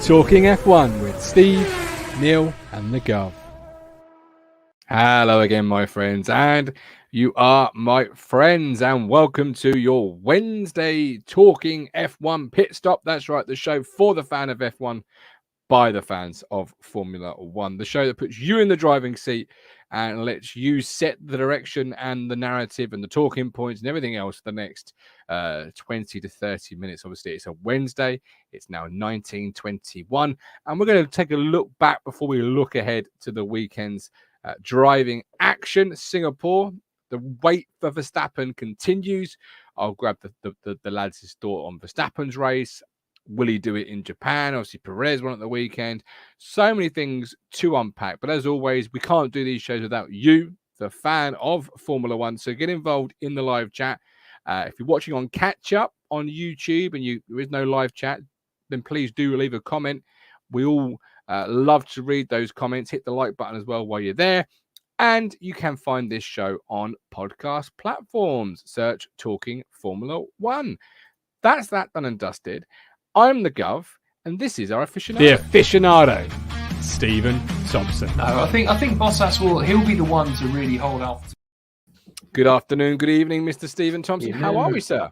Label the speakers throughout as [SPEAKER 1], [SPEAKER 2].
[SPEAKER 1] Talking F1 with Steve, Neil and the Gov. Hello again, my friends, and you are my friends, and welcome to your Wednesday Talking F1 Pit Stop. That's right, the show for the fan of F1 by the fans of Formula One, the show that puts you in the driving seat and lets you set the direction and the narrative and the talking points and everything else for the next 20 to 30 minutes. Obviously, it's a Wednesday. It's now 1921, and we're going to take a look back before we look ahead to the weekend's driving action. Singapore, the wait for Verstappen continues. I'll grab the lads' thought on Verstappen's race. Will he do it in Japan? Obviously, Perez won at the weekend. So many things to unpack. But as always, we can't do these shows without you, the fan of Formula One. So get involved in the live chat. If you're watching on catch up on YouTube and there is no live chat, then please do leave a comment. We all love to read those comments. Hit the like button as well while you're there. And you can find this show on podcast platforms. Search Talking Formula One. That's that done and dusted. I'm the Gov, and this is our aficionado. The aficionado, Stephen Thompson.
[SPEAKER 2] No, I think Bottas he'll be the one to really hold out.
[SPEAKER 1] Good afternoon, good evening, Mr. Stephen Thompson. How are we, sir?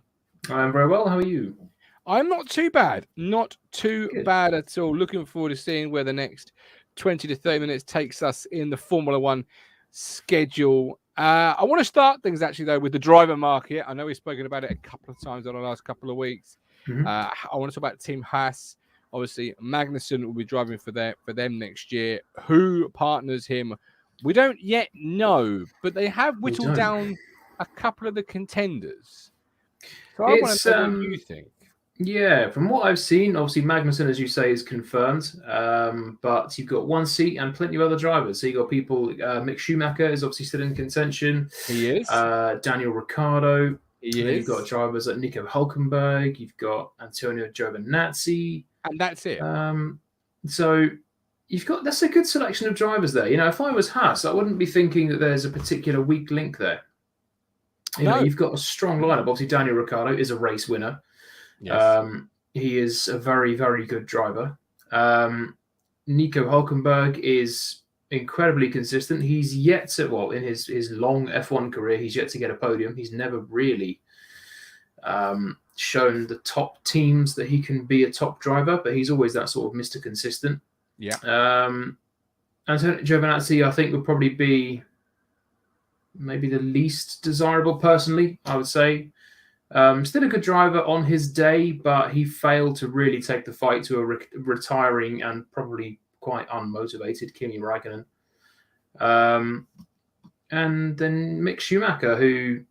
[SPEAKER 2] I'm very well. How are you?
[SPEAKER 1] I'm not too bad. Not too bad at all. Looking forward to seeing where the next 20 to 30 minutes takes us in the Formula One schedule. I want to start things actually, though, with the driver market. I know we've spoken about it a couple of times over the last couple of weeks. Mm-hmm. I want to talk about Team Haas. Obviously, Magnussen will be driving for them next year. Who partners him? We don't yet know, but they have whittled down a couple of the contenders. So I want to know what you think.
[SPEAKER 2] Yeah, from what I've seen, obviously Magnussen, as you say, is confirmed. But you've got one seat and plenty of other drivers. So you've got people. Mick Schumacher is obviously still in contention.
[SPEAKER 1] He is.
[SPEAKER 2] Daniel Ricciardo.
[SPEAKER 1] You've
[SPEAKER 2] got drivers like Nico Hülkenberg, you've got Antonio Giovinazzi.
[SPEAKER 1] And that's it.
[SPEAKER 2] So that's a good selection of drivers there. You know, if I was Haas, I wouldn't be thinking that there's a particular weak link there. You know, you've got a strong lineup. Obviously, Daniel Ricciardo is a race winner.
[SPEAKER 1] Yes.
[SPEAKER 2] He is a very, very good driver. Nico Hülkenberg is incredibly consistent. He's yet to, in his long F1 career, he's yet to get a podium. He's never really shown the top teams that he can be a top driver, but he's always that sort of Mr. Consistent.
[SPEAKER 1] Yeah.
[SPEAKER 2] Antonio Giovinazzi, I think, would probably be maybe the least desirable, personally, I would say. Still a good driver on his day, but he failed to really take the fight to a retiring and probably quite unmotivated Kimi Räikkönen. And then Mick Schumacher, who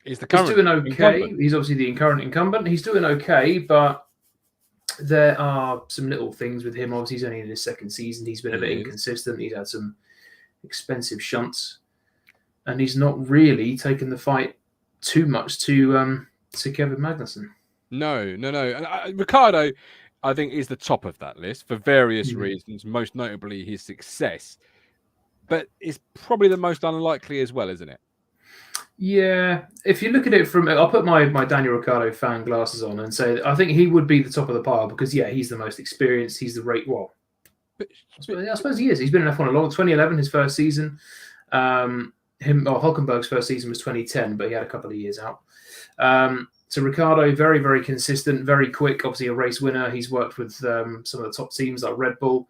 [SPEAKER 1] is doing okay.
[SPEAKER 2] Incumbent. He's obviously the current incumbent. He's doing okay, but there are some little things with him. Obviously, he's only in his second season. He's been a bit inconsistent. He's had some expensive shunts, and he's not really taken the fight too much to Kevin Magnussen.
[SPEAKER 1] No. And Ricciardo, I think, is the top of that list for various reasons, most notably his success. But it's probably the most unlikely as well, isn't it?
[SPEAKER 2] Yeah. If you look at it I'll put my Daniel Ricciardo fan glasses on and say I think he would be the top of the pile because, he's the most experienced. He's the rate. Well, I suppose he is. He's been in F1 a long. 2011, his first season. Hülkenberg's first season was 2010, but he had a couple of years out. So Ricciardo, very, very consistent, very quick. Obviously, a race winner. He's worked with some of the top teams like Red Bull.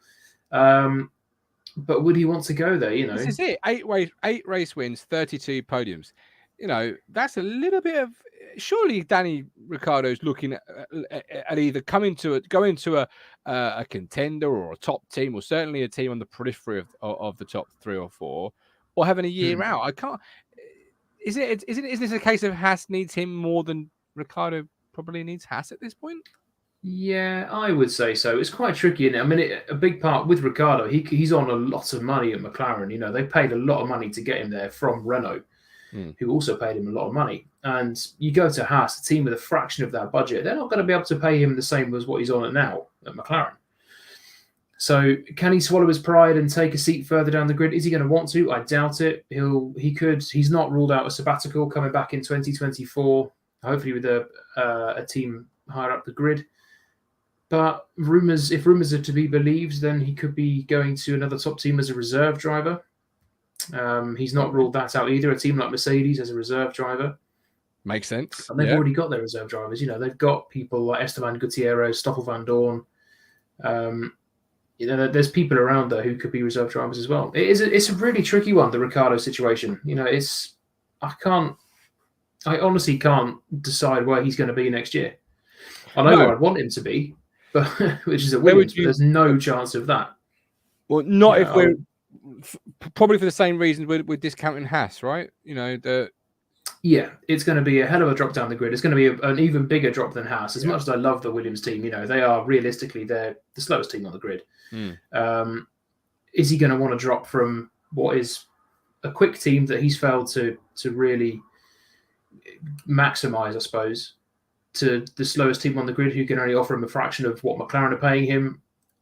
[SPEAKER 2] But would he want to go there? You know,
[SPEAKER 1] this is it. 8 race wins, 32 podiums. You know, that's a little bit of. Surely Danny Ricciardo's looking at either going to a contender or a top team, or certainly a team on the periphery of the top 3 or 4, or having a year out. I can't. Is this a case of Haas needs him more than Ricciardo probably needs Haas at this point?
[SPEAKER 2] Yeah, I would say so. It's quite tricky, isn't it? I mean, a big part with Ricciardo, he's on a lot of money at McLaren. You know, they paid a lot of money to get him there from Renault, who also paid him a lot of money. And you go to Haas, a team with a fraction of that budget, they're not going to be able to pay him the same as what he's on at now at McLaren. So can he swallow his pride and take a seat further down the grid? Is he going to want to? I doubt it. He could. He's not ruled out a sabbatical coming back in 2024, hopefully with a team higher up the grid. But if rumours are to be believed, then he could be going to another top team as a reserve driver. He's not ruled that out either. A team like Mercedes as a reserve driver.
[SPEAKER 1] Makes sense.
[SPEAKER 2] And they've already got their reserve drivers. They've got people like Esteban Gutierrez, Stoffel van Dorn. There's people around there who could be reserve drivers as well. It's a really tricky one, the Ricciardo situation. I honestly can't decide where he's going to be next year. I know where I'd want him to be, but which is at Williams. But there's no chance of that.
[SPEAKER 1] Well, not if we're probably for the same reasons we're discounting Haas, right?
[SPEAKER 2] Yeah, it's going to be a hell of a drop down the grid. It's going to be an even bigger drop than Haas. As much as I love the Williams team, they are realistically they're the slowest team on the grid. Is he going to want to drop from what is a quick team that he's failed to really maximize, I suppose, to the slowest team on the grid who can only offer him a fraction of what McLaren are paying him?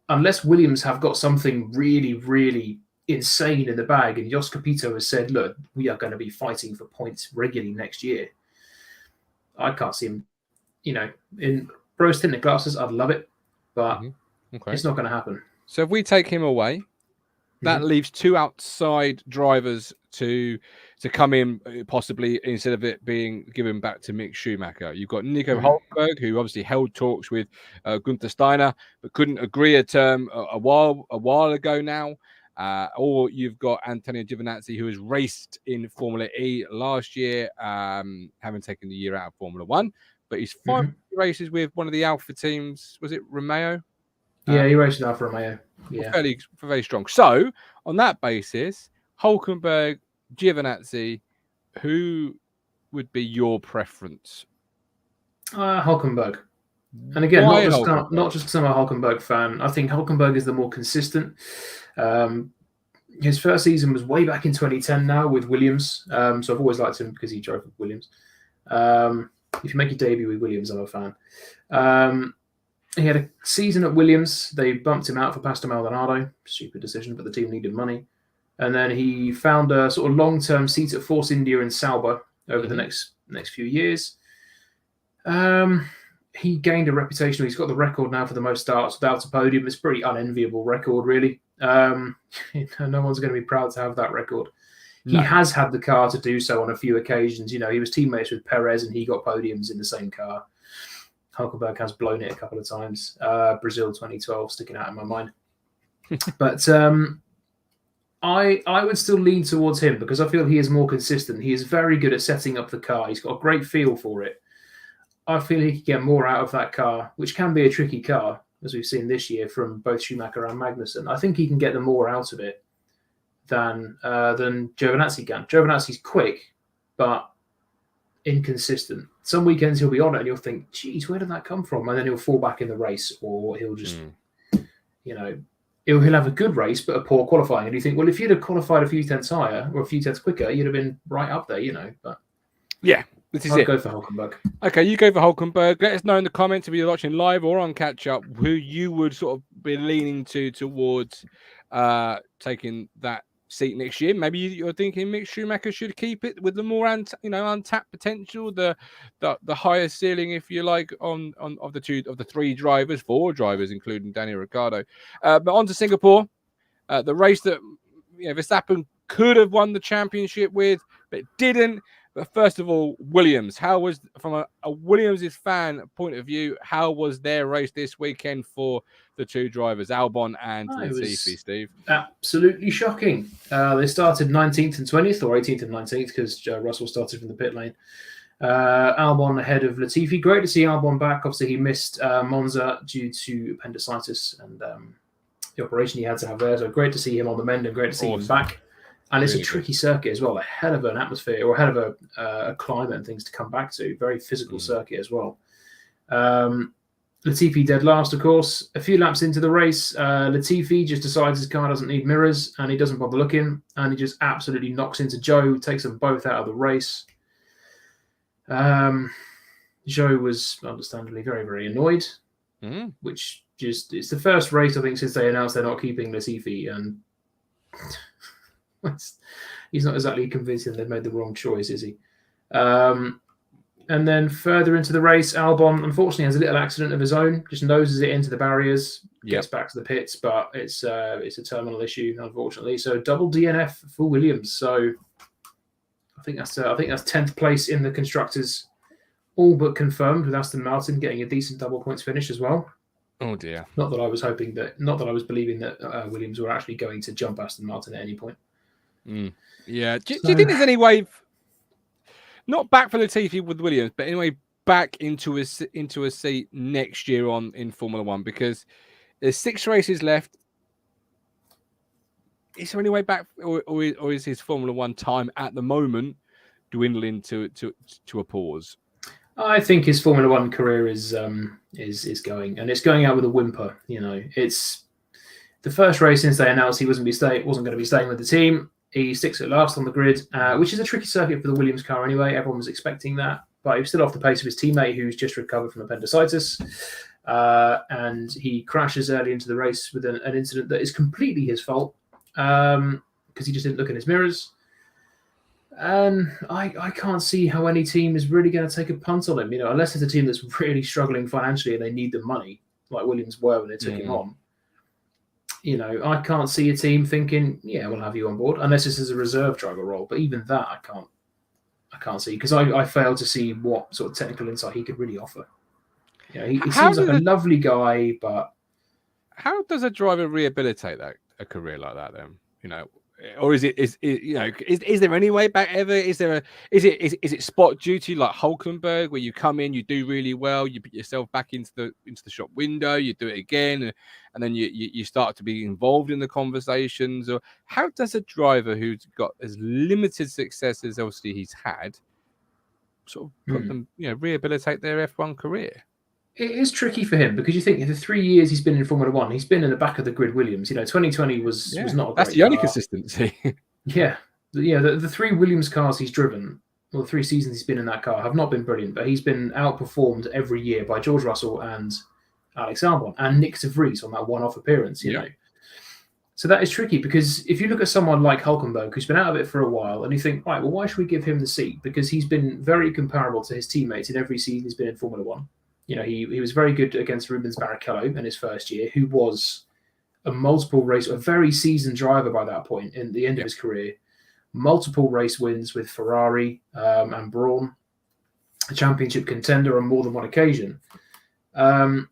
[SPEAKER 2] Unless Williams have got something really, really insane in the bag, and Jos Capito has said, look, we are going to be fighting for points regularly next year. I can't see him, in rose tinted glasses, I'd love it, but it's not going to happen.
[SPEAKER 1] So if we take him away, that leaves two outside drivers to come in, possibly, instead of it being given back to Mick Schumacher. You've got Nico Hulkenberg, who obviously held talks with Gunther Steiner, but couldn't agree a term a while ago now. Or you've got Antonio Giovinazzi, who has raced in Formula E last year, having taken the year out of Formula One, but he's 5 races with one of the Alpha teams. Was it Romeo?
[SPEAKER 2] Yeah, he raced with Alfa Romeo. Yeah,
[SPEAKER 1] very strong. So on that basis, Hulkenberg, Giovinazzi, who would be your preference?
[SPEAKER 2] Hulkenberg. And again, not just because I'm a Hulkenberg fan. I think Hulkenberg is the more consistent. His first season was way back in 2010 now with Williams. So I've always liked him because he drove with Williams. If you make your debut with Williams, I'm a fan. He had a season at Williams. They bumped him out for Pastor Maldonado. Stupid decision, but the team needed money. And then he found a sort of long-term seat at Force India in Sauber over the next few years. He gained a reputation. He's got the record now for the most starts without a podium. It's a pretty unenviable record, really. No one's going to be proud to have that record. He has had the car to do so on a few occasions. He was teammates with Perez and he got podiums in the same car. Hulkenberg has blown it a couple of times. Brazil 2012 sticking out in my mind. But I would still lean towards him because I feel he is more consistent. He is very good at setting up the car. He's got a great feel for it. I feel he could get more out of that car, which can be a tricky car, as we've seen this year from both Schumacher and Magnussen. I think he can get the more out of it than Giovinazzi can. Giovinazzi's quick, but inconsistent. Some weekends he'll be on it and you'll think, geez, where did that come from? And then he'll fall back in the race, or he'll just, he'll have a good race, but a poor qualifying. And you think, well, if you'd have qualified a few tenths higher or a few tenths quicker, you'd have been right up there, But
[SPEAKER 1] yeah, this is
[SPEAKER 2] I'd go for Hulkenberg.
[SPEAKER 1] Okay, you go for Hulkenberg. Let us know in the comments if you're watching live or on catch up who you would sort of be leaning towards taking that seat next year. Maybe you're thinking Mick Schumacher should keep it with the more untapped potential, the higher ceiling, if you like, on of the four drivers, including Daniel Ricciardo. But on to Singapore, the race that Verstappen could have won the championship with, but didn't. But first of all, Williams. How was, from a Williams' fan point of view, how was their race this weekend for the two drivers, Albon and Latifi, Steve?
[SPEAKER 2] Absolutely shocking. They started 19th and 20th, or 18th and 19th, because Russell started from the pit lane. Albon ahead of Latifi. Great to see Albon back. Obviously, he missed Monza due to appendicitis and the operation he had to have there. So great to see him on the mend and great to see him back. And it's a tricky circuit as well, a hell of an atmosphere or a hell of a climate and things to come back to. Very physical circuit as well. Latifi dead last, of course. A few laps into the race, Latifi just decides his car doesn't need mirrors and he doesn't bother looking. And he just absolutely knocks into Zhou, takes them both out of the race. Zhou was understandably very, very annoyed, which just, it's the first race, I think, since they announced they're not keeping Latifi. And he's not exactly convincing they've made the wrong choice, is he? And then further into the race, Albon unfortunately has a little accident of his own, just noses it into the barriers, gets back to the pits, but it's a terminal issue, unfortunately. So double DNF for Williams. So I think that's 10th place in the constructors, all but confirmed, with Aston Martin getting a decent double points finish as well.
[SPEAKER 1] Oh dear.
[SPEAKER 2] Not that I was believing that Williams were actually going to jump Aston Martin at any point.
[SPEAKER 1] Yeah. Do you think there's any way, not back for Latifi with Williams, but anyway, back into a seat next year in Formula One? Because there's 6 races left. Is there any way back, or is his Formula One time at the moment dwindling to a pause?
[SPEAKER 2] I think his Formula One career is going, and it's going out with a whimper. It's the first race since they announced he wasn't going to be staying with the team. He sticks at last on the grid, which is a tricky circuit for the Williams car anyway. Everyone was expecting that, but he was still off the pace of his teammate, who's just recovered from appendicitis, and he crashes early into the race with an incident that is completely his fault, because he just didn't look in his mirrors. And I can't see how any team is really going to take a punt on him, unless it's a team that's really struggling financially and they need the money, like Williams were when they took him on. I can't see a team thinking, yeah, we'll have you on board, unless this is a reserve driver role. But even that, I can't see, because I fail to see what sort of technical insight he could really offer. He seems like a lovely guy, but
[SPEAKER 1] how does a driver rehabilitate a career like that then? Or is there any way back ever? Is it spot duty like Hulkenberg, where you come in, you do really well, you put yourself back into the shop window, you do it again, and then you start to be involved in the conversations? Or how does a driver who's got as limited success as obviously he's had sort of put them, rehabilitate their F1 career?
[SPEAKER 2] It is tricky for him, because you think the 3 years he's been in Formula One, he's been in the back of the grid Williams. 2020 was not a great
[SPEAKER 1] That's the only
[SPEAKER 2] car.
[SPEAKER 1] consistency.
[SPEAKER 2] The 3 Williams cars he's driven, or the 3 seasons he's been in that car, have not been brilliant, but he's been outperformed every year by George Russell and Alex Albon and Nick de Vries on that one-off appearance. So that is tricky, because if you look at someone like Hulkenberg, who's been out of it for a while, and you think, right, well, why should we give him the seat? Because he's been very comparable to his teammates in every season he's been in Formula One. He was very good against Rubens Barrichello in his first year, who was a very seasoned driver by that point in the end of his career. Multiple race wins with Ferrari and Brawn, a championship contender on more than one occasion. And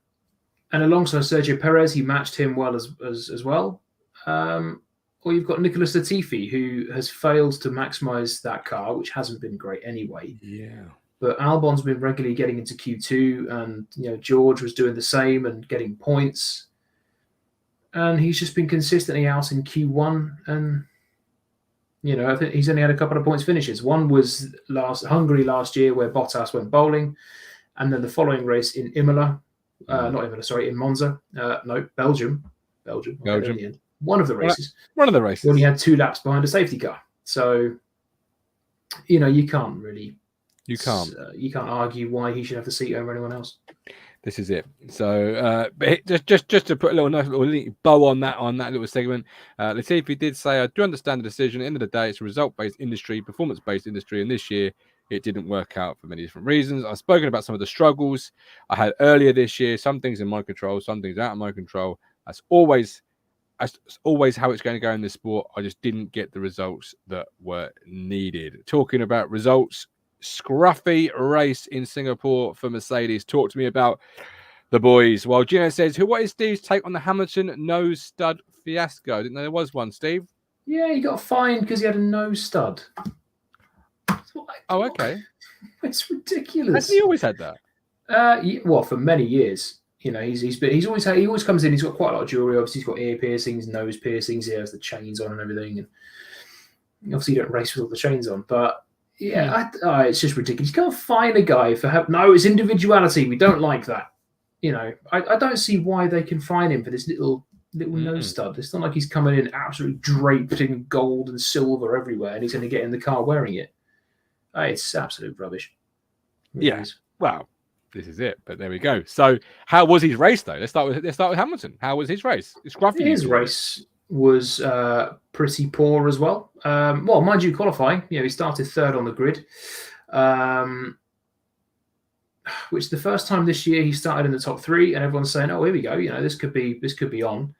[SPEAKER 2] alongside Sergio Perez, he matched him well as well. Or you've got Nicholas Latifi, who has failed to maximise that car, which hasn't been great anyway.
[SPEAKER 1] Yeah.
[SPEAKER 2] But Albon's been regularly getting into Q2, and George was doing the same and getting points. And he's just been consistently out in Q1, and I think he's only had a couple of points finishes. One was Hungary last year, where Bottas went bowling, and then the following race in in Monza. Belgium. One of the races.
[SPEAKER 1] One of the races.
[SPEAKER 2] He only had 2 laps behind a safety car. So, you can't really. You can't argue why he should have the seat over anyone else.
[SPEAKER 1] This is it. So, just to put a little bow on that little segment, Latifi did say, "I do understand the decision. At the end of the day, it's a result-based industry, performance-based industry, and this year it didn't work out for many different reasons. I've spoken about some of the struggles I had earlier this year. Some things in my control, some things out of my control. That's always how it's going to go in this sport. I just didn't get the results that were needed." Talking about results, Scruffy race in Singapore for Mercedes. Talk to me about the boys. Well, Gino says, what is Steve's take on the Hamilton nose stud fiasco? I didn't know there was one, Steve.
[SPEAKER 2] Yeah, he got fined because he had a nose stud.
[SPEAKER 1] Oh, okay.
[SPEAKER 2] It's ridiculous.
[SPEAKER 1] Has he always had that?
[SPEAKER 2] Well, for many years. He always comes in. He's got quite a lot of jewelry. Obviously, he's got ear piercings, nose piercings. He has the chains on and everything. And obviously, you don't race with all the chains on, but. Yeah, it's just ridiculous. You can't fine a guy for no, it's individuality. We don't like that. I don't see why they can fine him for this little nose stud. It's not like he's coming in absolutely draped in gold and silver everywhere, and he's going to get in the car wearing it. It's absolute rubbish.
[SPEAKER 1] Well, this is it. But there we go. So, how was his race though? Let's start with Hamilton. How was his race?
[SPEAKER 2] His race was pretty poor as well. Well, mind you, qualifying, he started 3rd on the grid. which the first time this year he started in the top 3, and everyone's saying, "Oh, here we go. This could be on."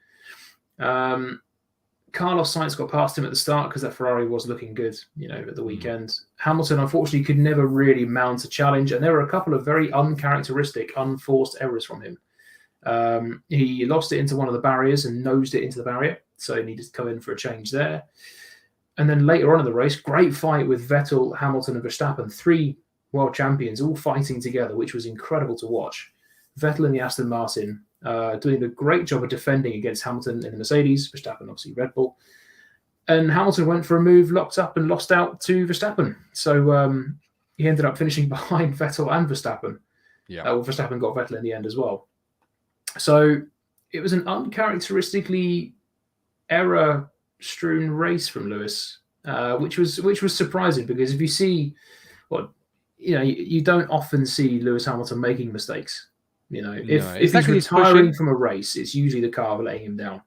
[SPEAKER 2] Carlos Sainz got past him at the start because that Ferrari was looking good, at the weekend. Hamilton, unfortunately, could never really mount a challenge, and there were a couple of very uncharacteristic, unforced errors from him. He lost it into one of the barriers and nosed it into the barrier, so he needed to come in for a change there. And then later on in the race, great fight with Vettel, Hamilton, and Verstappen, 3 world champions all fighting together, which was incredible to watch. Vettel in the Aston Martin doing a great job of defending against Hamilton in the Mercedes, Verstappen obviously Red Bull. And Hamilton went for a move, locked up, and lost out to Verstappen. So he ended up finishing behind Vettel and Verstappen.
[SPEAKER 1] Yeah.
[SPEAKER 2] Verstappen got Vettel in the end as well. So it was an uncharacteristically error-strewn race from Lewis, which was surprising, because if you see you don't often see Lewis Hamilton making mistakes. If he's retiring from a race, it's usually the car letting him down.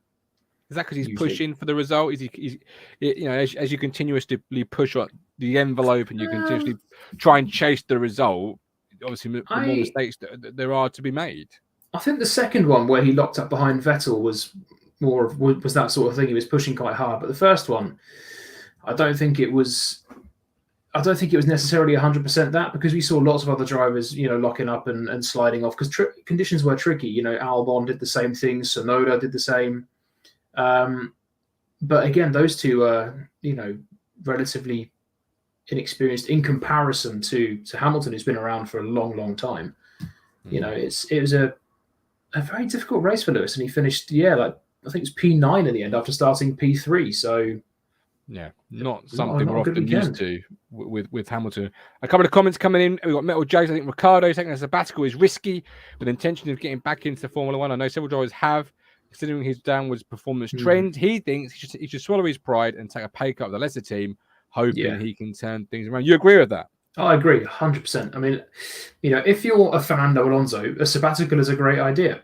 [SPEAKER 1] Is that because he's pushing for the result? He's as you continuously push on the envelope and you continuously try and chase the result, obviously the more mistakes that there are to be made.
[SPEAKER 2] I think the second one where he locked up behind Vettel was that sort of thing. He was pushing quite hard, but the first one, I don't think it was necessarily 100% that, because we saw lots of other drivers, locking up and sliding off because conditions were tricky. Albon did the same thing, Tsunoda did the same. But again, those two are, relatively inexperienced in comparison to Hamilton, who's been around for a long, long time. It was a very difficult race for Lewis, and he finished, I think it was P9 at the end after starting P3. So.
[SPEAKER 1] Yeah, not something we're often used to with Hamilton. A couple of comments coming in. We've got Metal Jays. I think Ricciardo taking a sabbatical is risky with the intention of getting back into Formula One. I know several drivers have, considering his downwards performance trend. He thinks he should swallow his pride and take a pay cut with the lesser team, hoping he can turn things around. You agree with that?
[SPEAKER 2] I agree, 100%. I mean, if you're a Fernando Alonso, a sabbatical is a great idea,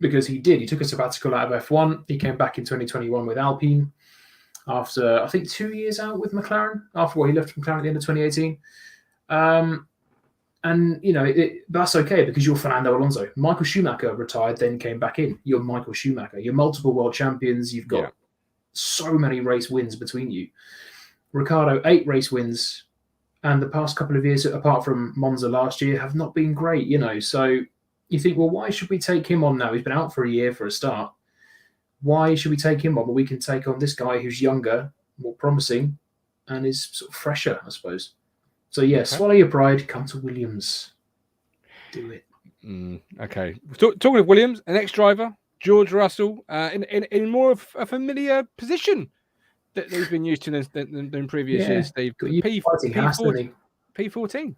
[SPEAKER 2] because he did. He took a sabbatical out of F1. He came back in 2021 with Alpine. After, I think, 2 years out with McLaren, after what he left McLaren at the end of 2018. That's okay, because you're Fernando Alonso. Michael Schumacher retired, then came back in. You're Michael Schumacher. You're multiple world champions. You've got so many race wins between you. Ricciardo, 8 race wins, and the past couple of years, apart from Monza last year, have not been great, So you think, well, why should we take him on now? He's been out for a year for a start. Why should we take him on? Well, we can take on this guy who's younger, more promising, and is sort of fresher, I suppose. So, swallow your pride, come to Williams. Do it.
[SPEAKER 1] Okay. Talking of Williams, an ex-driver, George Russell, in more of a familiar position that they've been used to than previous years, Steve. P14.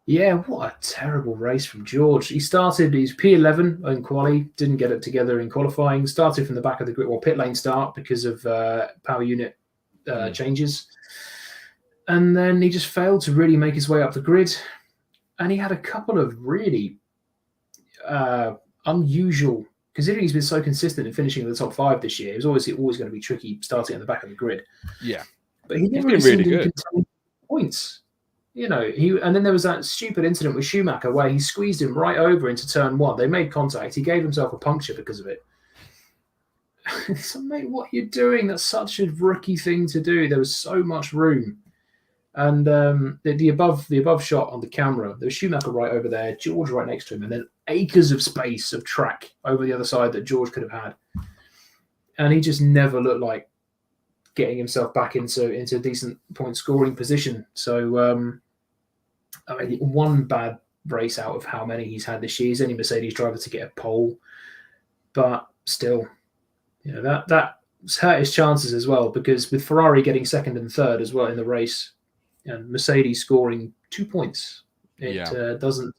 [SPEAKER 2] Yeah, what a terrible race from George. He's P11 in quali, didn't get it together in qualifying, started from the back of the grid, pit lane start because of power unit changes. And then he just failed to really make his way up the grid. And he had a couple of really unusual, considering he's been so consistent in finishing in the top 5 this year. It was always going to be tricky starting at the back of the grid.
[SPEAKER 1] Yeah.
[SPEAKER 2] But he never really good. Points. And then there was that stupid incident with Schumacher where he squeezed him right over into turn 1. They made contact. He gave himself a puncture because of it. So, mate, what are you doing? That's such a rookie thing to do. There was so much room. And the above shot on the camera, there was Schumacher right over there, George right next to him, and then acres of space of track over the other side that George could have had. And he just never looked like getting himself back into a decent point scoring position. So, one bad race out of how many he's had this year. He's only Mercedes driver to get a pole, but still, that's hurt his chances as well, because with Ferrari getting second and third as well in the race, and Mercedes scoring 2 points, it doesn't.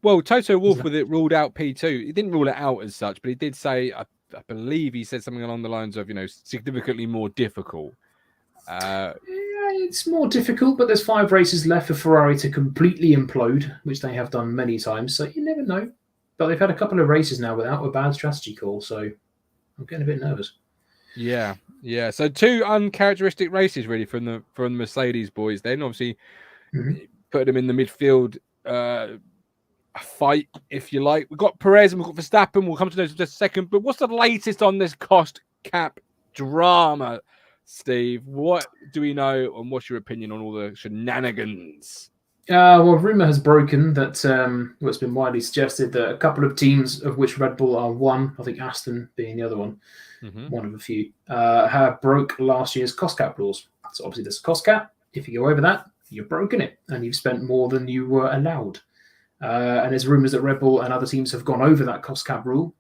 [SPEAKER 1] Well, Toto Wolff with it ruled out P2. He didn't rule it out as such, but he did say, I believe he said something along the lines of, significantly more difficult.
[SPEAKER 2] It's more difficult, but there's 5 races left for Ferrari to completely implode, which they have done many times. So you never know. But they've had a couple of races now without a bad strategy call, so I'm getting a bit nervous.
[SPEAKER 1] Yeah. So 2 uncharacteristic races really from the Mercedes boys. Then obviously put them in the midfield fight, if you like. We've got Perez and we've got Verstappen. We'll come to those in just a second. But what's the latest on this cost cap drama, Steve? What do we know, and what's your opinion on all the shenanigans?
[SPEAKER 2] Well, rumor has broken that it's been widely suggested that a couple of teams, of which Red Bull are one, I think Aston being the other one, one of a few, have broke last year's cost cap rules. So obviously there's a cost cap. If you go over that, you've broken it and you've spent more than you were allowed. And there's rumors that Red Bull and other teams have gone over that cost cap rule.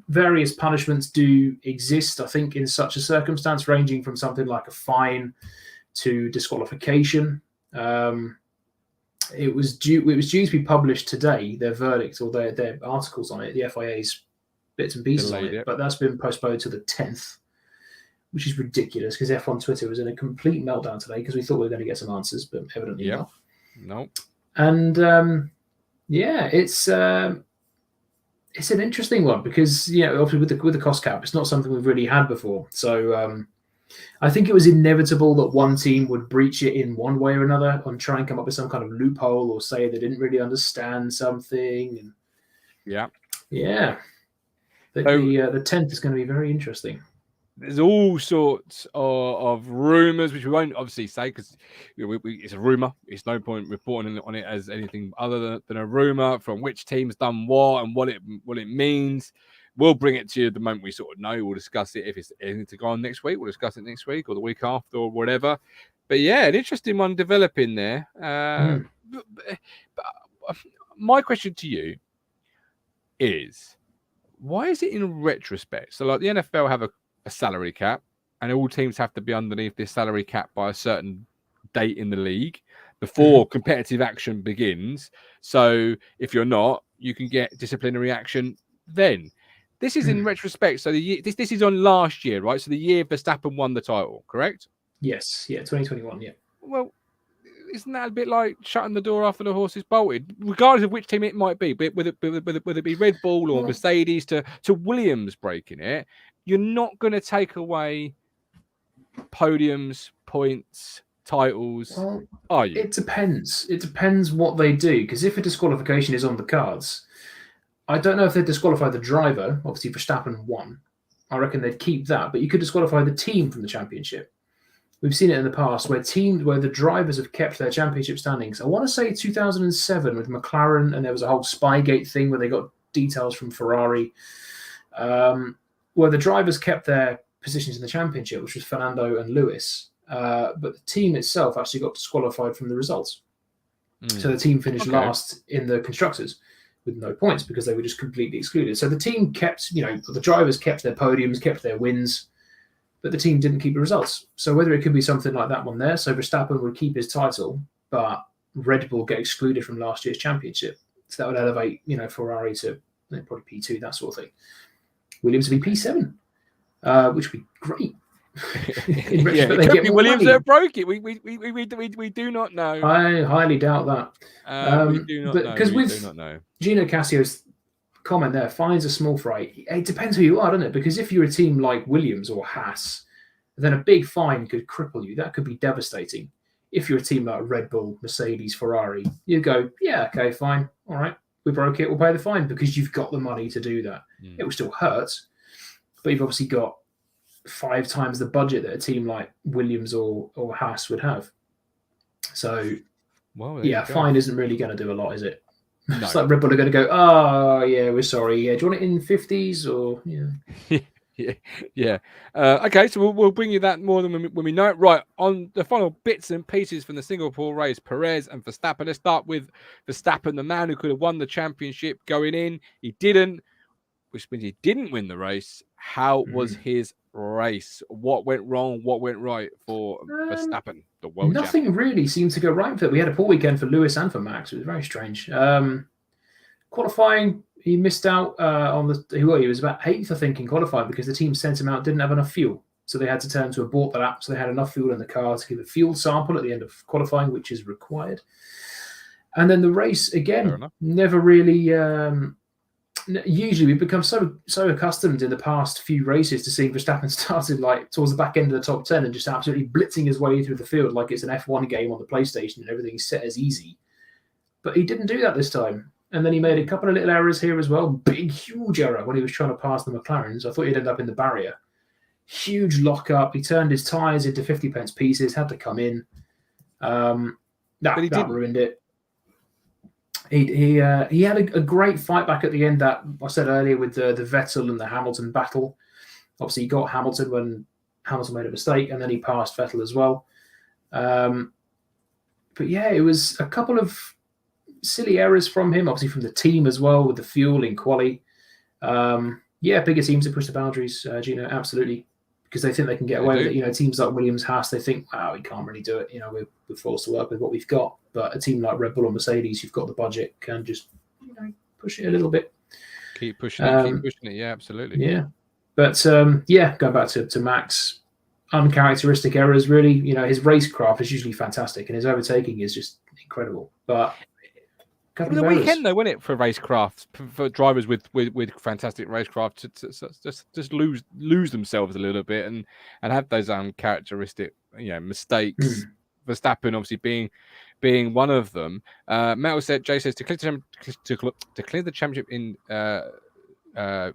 [SPEAKER 2] Various punishments do exist, I think, in such a circumstance, ranging from something like a fine to disqualification. It was due to be published today, their verdict or their articles on it, the FIA's bits and pieces on it, but that's been postponed to the 10th, which is ridiculous because F1 Twitter was in a complete meltdown today because we thought we were going to get some answers, but evidently not.
[SPEAKER 1] No.
[SPEAKER 2] And it's an interesting one because obviously with the cost cap, it's not something we've really had before. So I think it was inevitable that one team would breach it in one way or another and try and come up with some kind of loophole or say they didn't really understand something. And the 10th is going to be very interesting.
[SPEAKER 1] There's all sorts of rumors, which we won't obviously say because it's a rumor. It's no point reporting on it as anything other than a rumor from which team's done what and what it means. We'll bring it to you the moment we sort of know. We'll discuss it. If it's anything to go on next week, we'll discuss it next week or the week after or whatever. But yeah, an interesting one developing there. But my question to you is, why is it in retrospect? So like the NFL have a salary cap and all teams have to be underneath this salary cap by a certain date in the league before competitive action begins. So if you're not, you can get disciplinary action then. This is in retrospect. So this is on last year, right? So the year Verstappen won the title, correct?
[SPEAKER 2] Yes. Yeah, 2021, yeah.
[SPEAKER 1] Well, isn't that a bit like shutting the door after the horse is bolted? Regardless of which team it might be, but whether it be Red Bull or Mercedes to Williams breaking it, you're not going to take away podiums, points, titles, are you?
[SPEAKER 2] It depends. It depends what they do. Because if a disqualification is on the cards, I don't know if they'd disqualify the driver. Obviously, Verstappen won. I reckon they'd keep that. But you could disqualify the team from the championship. We've seen it in the past where the drivers have kept their championship standings. I want to say 2007 with McLaren, and there was a whole Spygate thing where they got details from Ferrari, where the drivers kept their positions in the championship, which was Fernando and Lewis. But the team itself actually got disqualified from the results. So the team finished last in the constructors with no points because they were just completely excluded. So the team kept, the drivers kept their podiums, kept their wins, but the team didn't keep the results. So whether it could be something like that one there, so Verstappen would keep his title, but Red Bull get excluded from last year's championship. So that would elevate, Ferrari to probably P2, that sort of thing. Williams would be P7, which would be great.
[SPEAKER 1] It could be Williams that broke it. We do not know.
[SPEAKER 2] I highly doubt that.
[SPEAKER 1] We do not know.
[SPEAKER 2] Because with Gino Cassio's comment there, fines are small fry. It depends who you are, doesn't it? Because if you're a team like Williams or Haas, then a big fine could cripple you. That could be devastating. If you're a team like Red Bull, Mercedes, Ferrari, you go, yeah, okay, fine, all right, we broke it, we'll pay the fine because you've got the money to do that. It will still hurt, but you've obviously got 5 times the budget that a team like Williams or Haas would have. So, fine isn't really going to do a lot, is it? No. It's like Red Bull are going to go, oh, yeah, we're sorry. Yeah, do you want it in 50s or,
[SPEAKER 1] yeah. Okay, so we'll bring you that more than when we know it. Right, on the final bits and pieces from the Singapore race, Perez and Verstappen. Let's start with Verstappen, the man who could have won the championship going in. He didn't, which means he didn't win the race. How was his race? What went wrong? What went right for Verstappen, the world
[SPEAKER 2] Nothing
[SPEAKER 1] champion?
[SPEAKER 2] Really seemed to go right with it. We had a poor weekend for Lewis and for Max. It was very strange. Qualifying, he missed out he was about 8th, I think, in qualifying because the team sent him out, didn't have enough fuel. So they had to turn to abort the lap. So they had enough fuel in the car to give a fuel sample at the end of qualifying, which is required. And then the race, again, never really... usually we've become so accustomed in the past few races to seeing Verstappen started like towards the back end of the top 10 and just absolutely blitzing his way through the field like it's an F1 game on the PlayStation and everything's set as easy. But he didn't do that this time. And then he made a couple of little errors here as well. Big, huge error when he was trying to pass the McLarens. I thought he'd end up in the barrier. Huge lock-up. He turned his tyres into 50 pence pieces, had to come in. That ruined it. He had a great fight back at the end that I said earlier with the Vettel and the Hamilton battle. Obviously, he got Hamilton when Hamilton made a mistake, and then he passed Vettel as well. But yeah, it was a couple of silly errors from him, obviously from the team as well, with the fuel in quali. Bigger teams that push the boundaries, Gino, absolutely, because they think they can get away with it. You know, teams like Williams, Haas, they think, wow, we can't really do it. You know, we're forced to work with what we've got. But a team like Red Bull or Mercedes, who've got the budget, can just push it a little bit.
[SPEAKER 1] Keep pushing it. Yeah, absolutely.
[SPEAKER 2] Yeah. But going back to Max, uncharacteristic errors, really. You know, his racecraft is usually fantastic, and his overtaking is just incredible. But
[SPEAKER 1] the weekend, though, wasn't it, for racecraft, for drivers with fantastic racecraft to just lose themselves a little bit and have those uncharacteristic mistakes. Verstappen obviously being one of them. Metal said, Jay says, to clear the championship in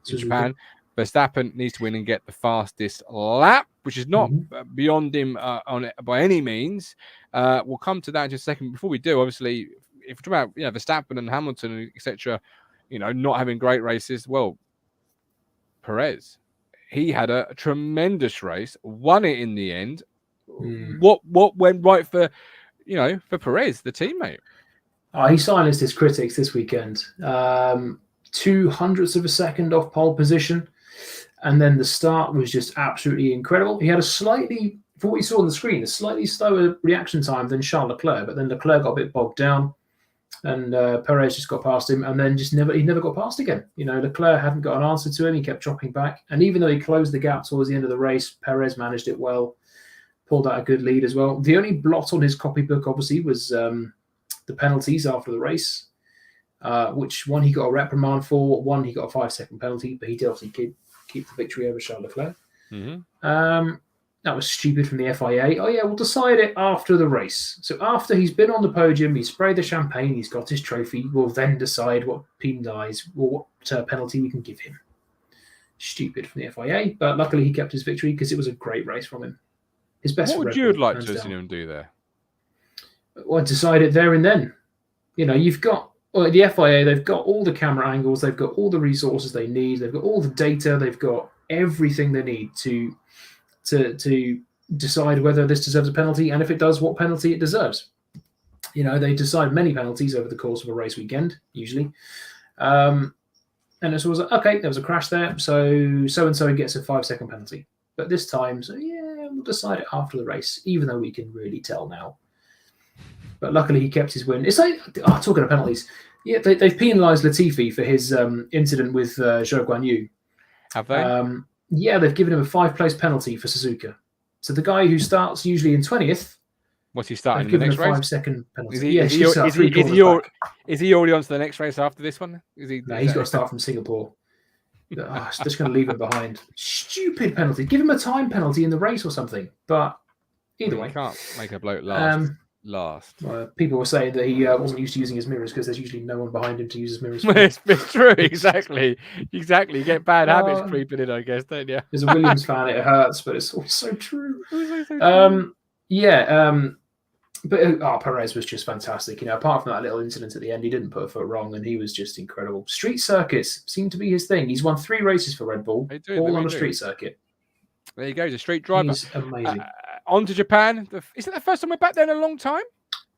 [SPEAKER 1] Japan, Verstappen needs to win and get the fastest lap, which is not beyond him on it by any means. We'll come to that in just a second. Before we do, obviously, if we talk about Verstappen and Hamilton, etc., not having great races, well, Perez, he had a tremendous race, won it in the end. What went right for Perez, the teammate?
[SPEAKER 2] He silenced his critics this weekend. 0.02 of a second off pole position, and then the start was just absolutely incredible. He had for what you saw on the screen, a slightly slower reaction time than Charles Leclerc, but then Leclerc got a bit bogged down, and Perez just got past him, and then he never got past again. Leclerc hadn't got an answer to him. He kept dropping back, and even though he closed the gap towards the end of the race, Perez managed it well, pulled out a good lead as well. The only blot on his copybook, obviously, was the penalties after the race, which one he got a reprimand for, one he got a 5-second penalty, but he did obviously keep the victory over Charles Leclerc. That was stupid from the FIA. Oh yeah, we'll decide it after the race. So after he's been on the podium, he's sprayed the champagne, he's got his trophy, we'll then decide what penalty we can give him. Stupid from the FIA, but luckily he kept his victory because it was a great race from him. His best.
[SPEAKER 1] What would you like to see him do there?
[SPEAKER 2] Well, decide it there and then. You've got the FIA. They've got all the camera angles. They've got all the resources they need. They've got all the data. They've got everything they need to decide whether this deserves a penalty, and if it does, what penalty it deserves. They decide many penalties over the course of a race weekend, usually. And it was like, okay, there was a crash there, so and so gets a 5-second penalty. But this time, we'll decide it after the race, even though we can really tell now. But luckily, he kept his win. It's like, talking of penalties, they've penalised Latifi for his incident with Zhou Guanyu.
[SPEAKER 1] Have they?
[SPEAKER 2] They've given him a 5-place penalty for Suzuka. So the guy who starts usually in 20th,
[SPEAKER 1] what's he starting
[SPEAKER 2] in the next race?
[SPEAKER 1] 5-second
[SPEAKER 2] penalty.
[SPEAKER 1] Is he already on to the next race after this one?
[SPEAKER 2] He's got to start from Singapore. It's just going to leave him behind. Stupid penalty. Give him a time penalty in the race or something. But either way,
[SPEAKER 1] you can't make a bloke last.
[SPEAKER 2] People were saying that he wasn't used to using his mirrors because there's usually no one behind him to use his mirrors.
[SPEAKER 1] It's true, exactly. You get bad habits creeping in, I guess, don't you?
[SPEAKER 2] As a Williams fan, it hurts, but it's so true. But Perez was just fantastic. Apart from that little incident at the end, he didn't put a foot wrong, and he was just incredible. Street circuits seem to be his thing. He's won 3 races for Red Bull, all on a street circuit.
[SPEAKER 1] There you go, he's a street driver.
[SPEAKER 2] He's amazing.
[SPEAKER 1] On to Japan. Is it the first time we're back there in a long time?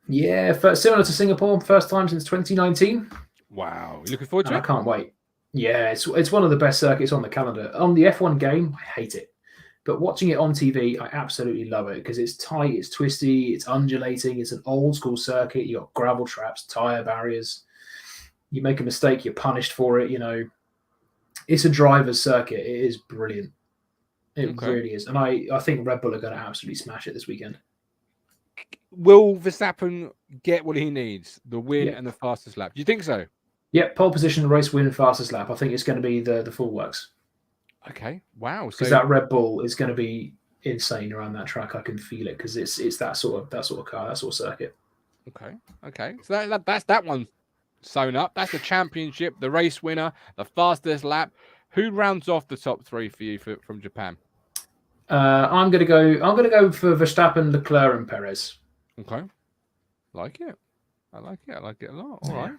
[SPEAKER 2] Yeah, similar to Singapore, first time since 2019.
[SPEAKER 1] Wow, you looking forward to it?
[SPEAKER 2] I can't wait. Yeah, it's one of the best circuits on the calendar. On the F1 game, I hate it. But watching it on TV, I absolutely love it because it's tight, it's twisty, it's undulating, it's an old school circuit. You got gravel traps, tire barriers. You make a mistake, you're punished for it. It's a driver's circuit. It is brilliant. It really is. And I think Red Bull are going to absolutely smash it this weekend.
[SPEAKER 1] Will Verstappen get what he needs? The win and the fastest lap. Do you think so?
[SPEAKER 2] Yeah, pole position, race win, fastest lap. I think it's going to be the full works.
[SPEAKER 1] Okay, wow.
[SPEAKER 2] Because that Red Bull is going to be insane around that track. I can feel it because it's that sort of car, that sort of circuit.
[SPEAKER 1] Okay. So that's that one sewn up. That's the championship, the race winner, the fastest lap. Who rounds off the top 3 for you from Japan?
[SPEAKER 2] I'm gonna go for Verstappen, Leclerc, and Perez.
[SPEAKER 1] Okay, like it. I like it a lot. All right.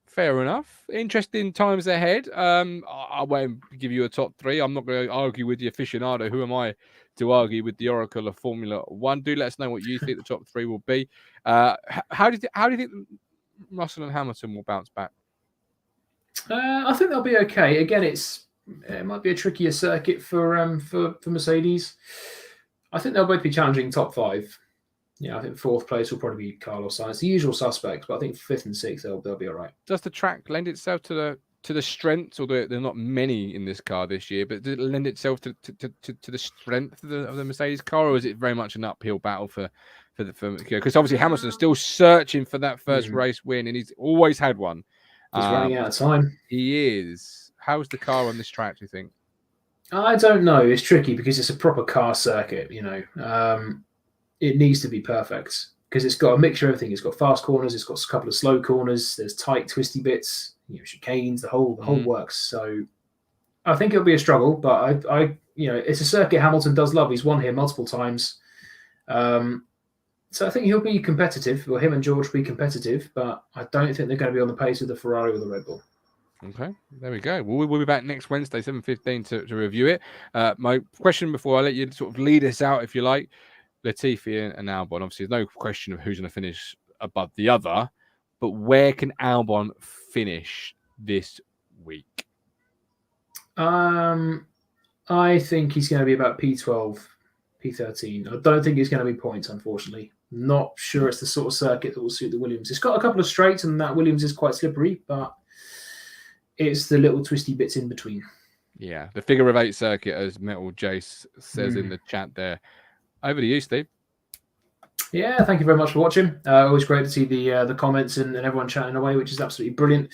[SPEAKER 1] Fair enough. Interesting times ahead. I won't give you a top 3. I'm not going to argue with the aficionado. Who am I to argue with the Oracle of Formula One? Do let us know what you think the top 3 will be. How do you think Russell and Hamilton will bounce back?
[SPEAKER 2] I think they'll be okay. Again, it might be a trickier circuit for Mercedes. I think they'll both be challenging top 5. Yeah, I think 4th place will probably be Carlos Sainz, the usual suspects, but I think 5th and 6th they'll be all right.
[SPEAKER 1] Does the track lend itself to the strengths, although there are not many in this car this year, but does it lend itself to the strength of the Mercedes car, or is it very much an uphill battle for because obviously Hamilton's still searching for that first race win, and he's always had one.
[SPEAKER 2] He's running out of time.
[SPEAKER 1] He is. How's the car on this track, do you think?
[SPEAKER 2] I don't know. It's tricky because it's a proper car circuit, It needs to be perfect because it's got a mixture of everything. It's got fast corners, it's got a couple of slow corners, there's tight, twisty bits, chicanes, the whole works. So I think it'll be a struggle, but it's a circuit Hamilton does love. He's won here multiple times. So I think he'll be competitive, or him and George will be competitive, but I don't think they're going to be on the pace of the Ferrari or the Red Bull.
[SPEAKER 1] Okay, there we go. We'll be back next Wednesday, 7:15 to review it. My question before I let you sort of lead us out, if you like, Latifi and Albon. Obviously, there's no question of who's going to finish above the other, but where can Albon finish this week?
[SPEAKER 2] I think he's going to be about P12, P13. I don't think it's going to be points, unfortunately. Not sure it's the sort of circuit that will suit the Williams. It's got a couple of straights, and that Williams is quite slippery, but it's the little twisty bits in between.
[SPEAKER 1] Yeah, the figure of 8 circuit, as Metal Jace says in the chat there. Over to you, Steve.
[SPEAKER 2] Yeah, thank you very much for watching. Always great to see the comments and everyone chatting away, which is absolutely brilliant.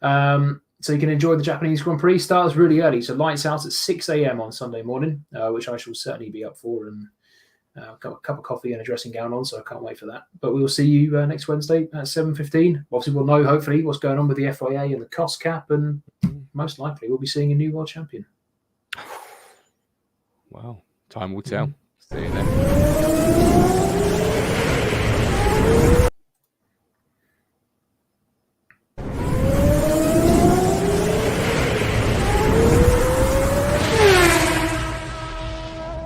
[SPEAKER 2] So you can enjoy the Japanese Grand Prix. Starts really early, so lights out at 6 a.m. on Sunday morning, which I shall certainly be up for, and got a cup of coffee and a dressing gown on, so I can't wait for that. But we will see you next Wednesday at 7:15. Obviously, we'll know, hopefully, what's going on with the FIA and the cost cap, and most likely we'll be seeing a new world champion.
[SPEAKER 1] Well, time will tell. See you then.